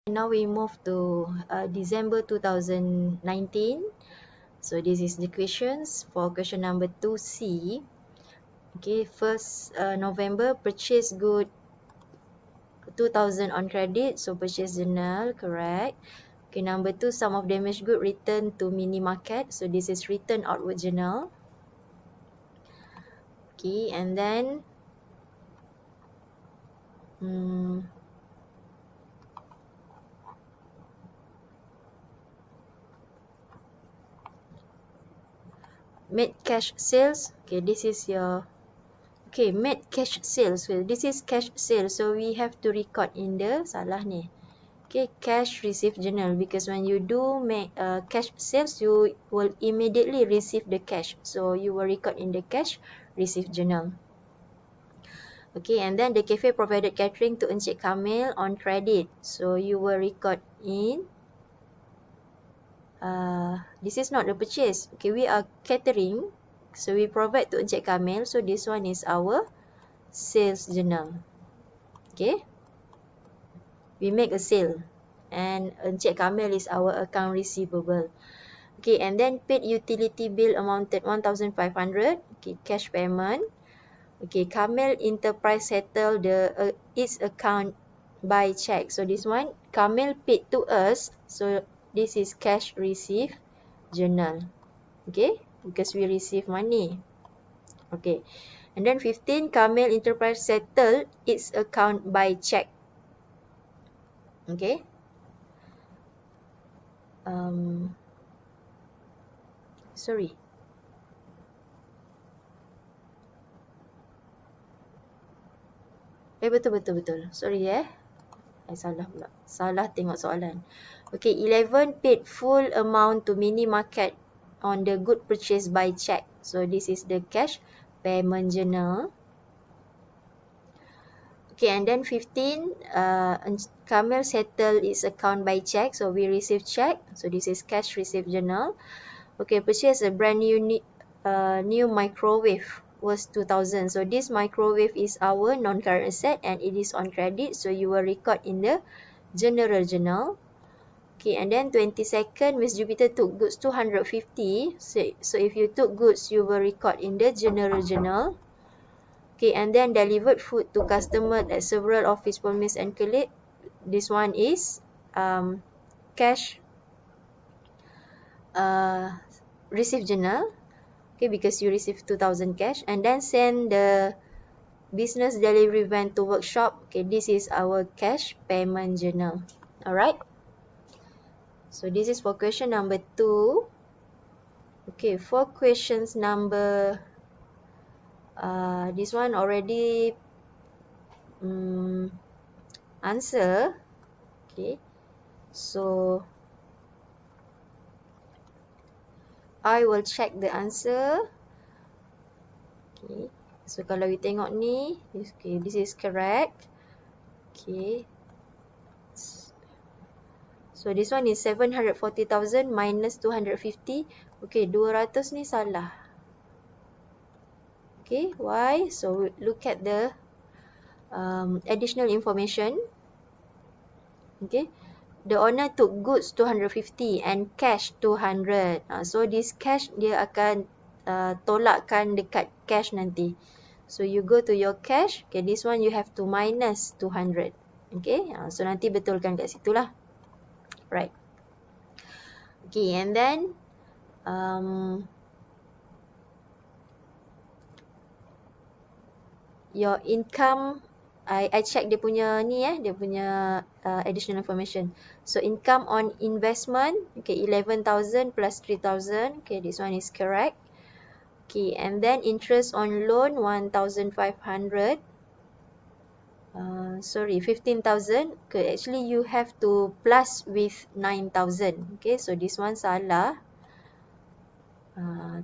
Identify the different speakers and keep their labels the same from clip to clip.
Speaker 1: Now we move to December 2019. So this is the questions for question number 2C. Okay, first November, purchase good 2000 on credit, so purchase journal, correct. Okay, number 2, sum of damaged good return to mini market, so this is return outward journal. Okay, and then made cash sales. Okay, this is your made cash sales. So this is cash sales, so we have to record in the salah ni. Okay, cash receipt journal, because when you do make cash sales, you will immediately receive the cash, so you will record in the cash receipt journal. Okay, and then the cafe provided catering to Encik Kamil on credit, so you will record in this is not the purchase. Okay, we are catering, so we provide to Encik Kamil, so this one is our sales journal. Okay, we make a sale and Encik Kamil is our account receivable. Okay, and then paid utility bill amounted 1,500. Okay, cash payment. Okay, Kamil Enterprise settle the its account by check. So this one Kamil paid to us, so this is cash receive journal. Okay, because we receive money. Okay, and then 15, Kamil Enterprise settle its account by check. Okay, sorry, betul, sorry salah pula, salah tengok soalan. Okay, 11, paid full amount to mini market on the good purchase by check, so this is the cash payment journal. Okay, and then 15, Kamil settle its account by check, so we receive check, so this is cash receipt journal. Okay, purchase a brand new new microwave was 2,000, so this microwave is our non-current asset and it is on credit, so you will record in the general journal. Okay, and then 22nd, Miss Jupiter took goods 250, so if you took goods, you will record in the general journal. Okay, and then delivered food to customer at several office promise and collect. This one is cash receive journal. Okay, because you receive 2,000 cash, and then send the business delivery van to workshop. Okay, this is our cash payment journal. Alright, so this is for question number 2. Okay, for questions number this one already answer. Okay, so I will check the answer. Okay, so kalau we tengok ni, okay, this is correct. Okay, so this one is 740,000 minus 250. Okay, 200 ni salah. Okay, why? So look at the additional information. Okay, the owner took goods 250 and cash 200. So this cash dia akan tolakkan dekat cash nanti. So you go to your cash. Okay, this one you have to minus 200. Okay, so nanti betulkan kat situ lah. Right. Okay, and then your income, I check dia punya ni dia punya additional information. So income on investment, okay, 11,000 plus 3,000. Okay, this one is correct. Okay, and then interest on loan 1,500. Sorry, 15,000. Okay, actually you have to plus with 9,000. Okay, so this one salah.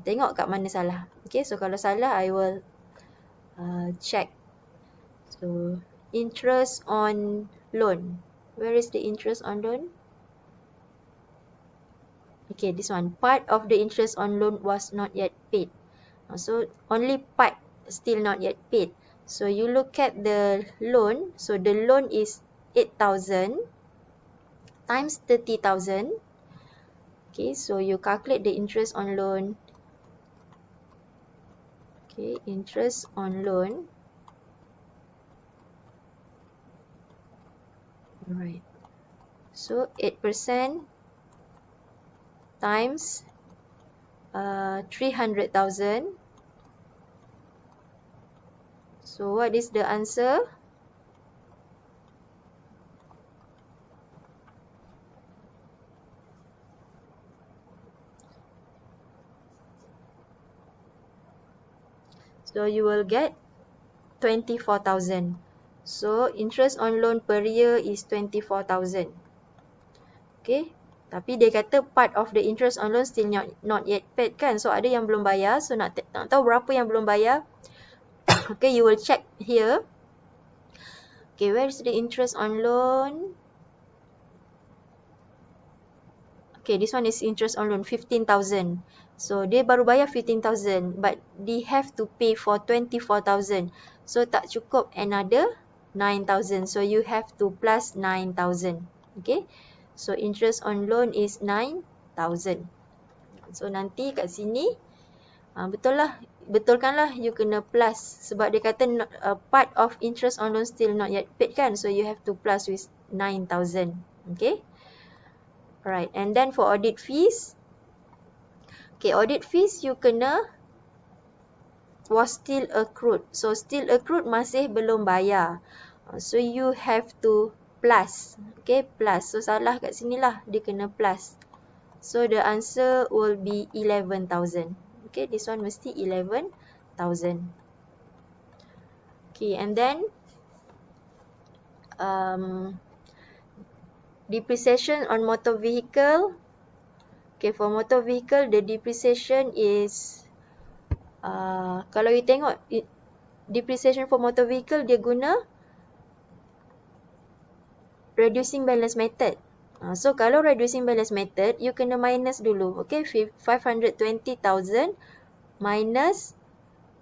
Speaker 1: Tengok kat mana salah. Okay, so kalau salah I will check. So interest on loan, where is the interest on loan? Okay, this one, part of the interest on loan was not yet paid. So only part still not yet paid. So you look at the loan. So the loan is 8,000. times 30,000. Okay, so you calculate the interest on loan. Okay, interest on loan. Alright. So 8% times 300,000. So what is the answer? So you will get 24,000. So interest on loan per year is 24,000. Okay. Tapi dia kata part of the interest on loan still not yet paid kan. So ada yang belum bayar. So nak tahu berapa yang belum bayar. Okay, you will check here. Okay, where is the interest on loan? Okay, this one is interest on loan 15,000. So dia baru bayar 15,000 but they have to pay for 24,000. So tak cukup another 9,000. So you have to plus 9,000. Okay. So interest on loan is 9,000. So nanti kat sini betulkanlah you kena plus sebab dia kata part of interest on loan still not yet paid kan. So you have to plus with 9,000. Okay. Alright, and then for audit fees, okay, audit fees you kena was still accrued. So still accrued masih belum bayar. So you have to plus. Okay, plus. So salah kat sini lah, dia kena plus. So the answer will be 11,000. Okay, this one mesti 11,000. Okay, and then depreciation on motor vehicle. Okay, for motor vehicle, the depreciation is kalau you tengok depreciation for motor vehicle, dia guna reducing balance method. So kalau reducing balance method, you kena minus dulu. Okay, 520,000 minus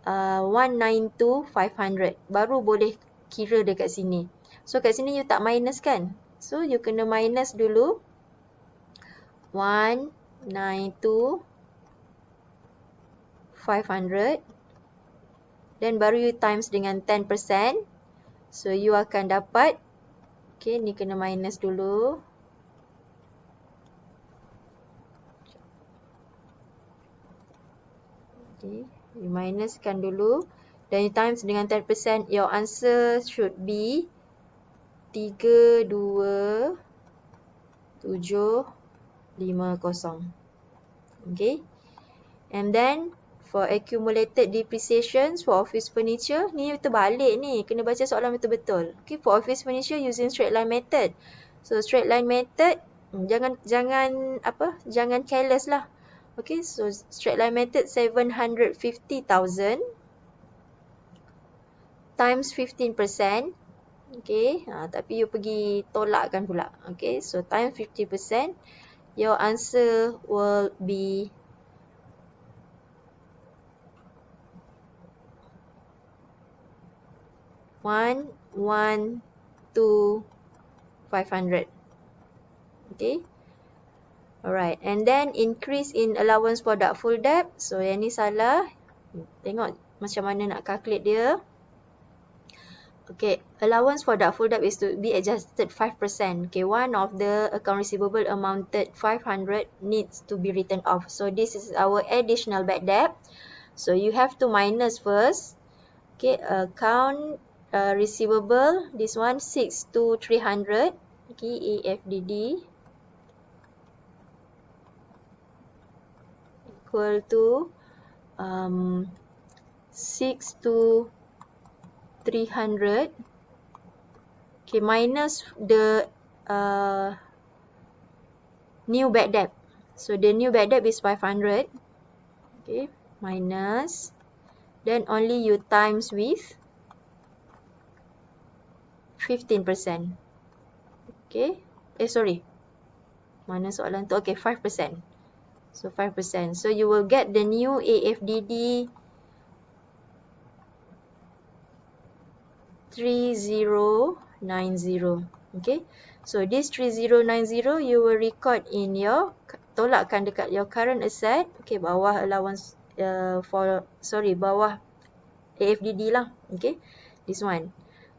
Speaker 1: 192,500. Baru boleh kira dekat sini. So kat sini you tak minus kan? So you kena minus dulu 192,500. Then baru you times dengan 10%. So you akan dapat, okay, ni kena minus dulu. Okay, you minuskan dulu. Then you times dengan 10%. Your answer should be 32,750. Okay. And then for accumulated depreciations for office furniture, ni terbalik ni. Kena baca soalan betul-betul. Okay, for office furniture using straight line method. So straight line method, jangan careless lah. Okay, so straight line method 750,000 times 15%. Okay, tapi you pergi tolakkan pula. Okay, so times 50%. Your answer will be 112,500. Okay. Alright, and then increase in allowance for doubtful debt. So yang ni salah. Tengok macam mana nak calculate dia. Okay, allowance for doubtful debt is to be adjusted 5%. Okay, one of the account receivable amounted 500 needs to be written off. So this is our additional bad debt. So you have to minus first. Okay, account receivable, this one 6,300. Okay, AFDD equal to 6,300. Okay, minus the new bad debt. So the new bad debt is 500. Okay, minus. Then only you times with 15%. Okay. Sorry. Mana soalan tu? Okay, 5%. So 5%. So you will get the new AFDD 3090. Okay, so this 3090 you will record in your, tolakkan dekat your current asset. Okay, bawah allowance bawah AFDD lah. Okay, this one.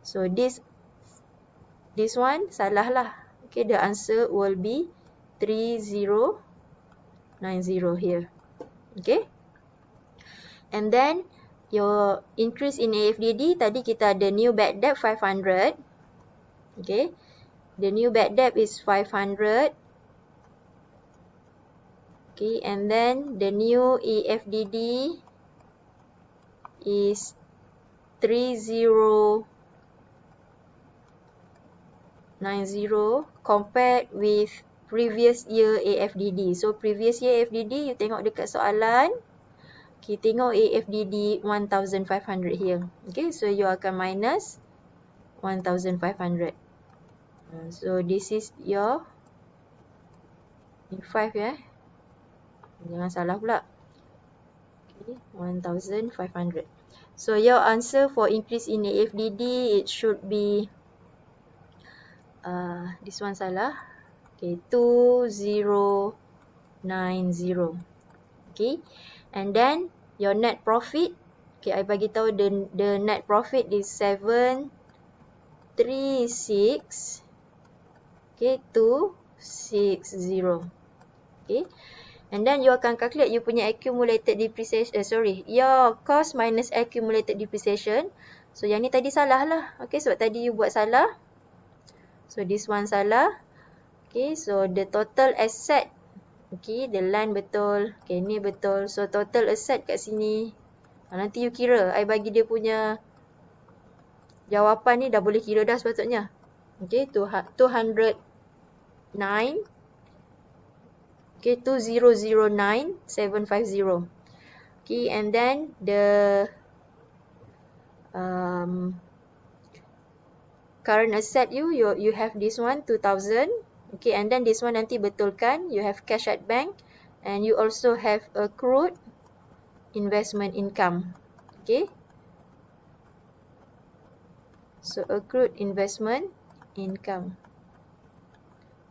Speaker 1: So this one salah lah. Okay, the answer will be 3090 here. Okay, and then your increase in AFDD, tadi kita ada new bad debt 500. Okay, the new bad debt is 500. Okay, and then the new AFDD is 3090 compared with previous year AFDD. So previous year AFDD, you tengok dekat soalan, okay, tengok AFDD 1500 here. Okay, so you akan minus 1500. So this is your 5 ya. Jangan salah pula. Okay, 1500. So your answer for increase in AFDD, it should be this one salah. Okay, 2090. Okay, and then your net profit. Okay, I bagi tahu the net profit is 736. Okay, 260. Okay, and then you akan calculate you punya accumulated depreciation, your cost minus accumulated depreciation. So yang ni tadi salah lah. Okay, sebab tadi you buat salah. So this one salah. Okay, so the total asset. Okay, the line betul. Okay, ni betul. So total asset kat sini. Nanti you kira. I bagi dia punya jawapan ni dah boleh kira dah sepatutnya. Okay, 209. Okay, 2009,750. Okay, and then the current asset you have this one 2000. Okay, and then this one nanti betulkan. You have cash at bank and you also have accrued investment income. Okay, so accrued investment income.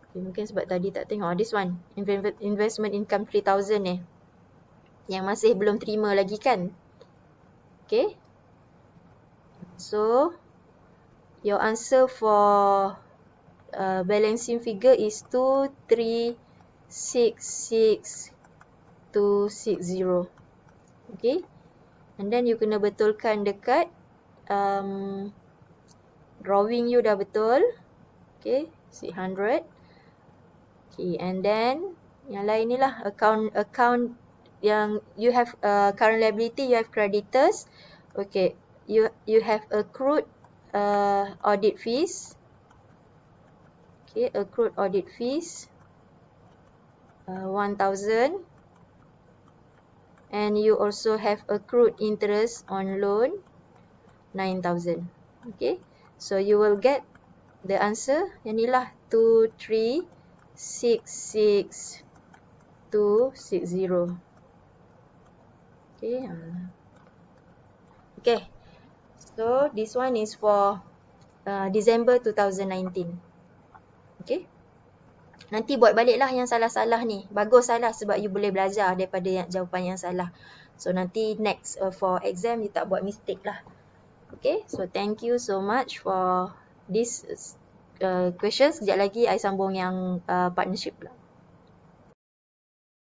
Speaker 1: Okay, mungkin sebab tadi tak tengok this one, investment income 3000 ni yang masih belum terima lagi kan. Okay, so your answer for balancing figure is 2366260. Okay, and then you kena betulkan dekat drawing you dah betul. Okay, 600. Okay, and then yang lain ni lah, account yang you have current liability, you have creditors. Okay, you have accrued audit fees. Okay, accrued audit fees 1000, and you also have accrued interest on loan 9000. Okay, so you will get the answer yang ni lah, 2366260. Okay, okay, so this one is for December 2019. Okay, nanti buat balik lah yang salah-salah ni. Bagus salah sebab you boleh belajar daripada jawapan yang salah. So nanti next for exam you tak buat mistake lah. Okay, so thank you so much for this questions. Sekejap lagi I sambung yang partnership lah.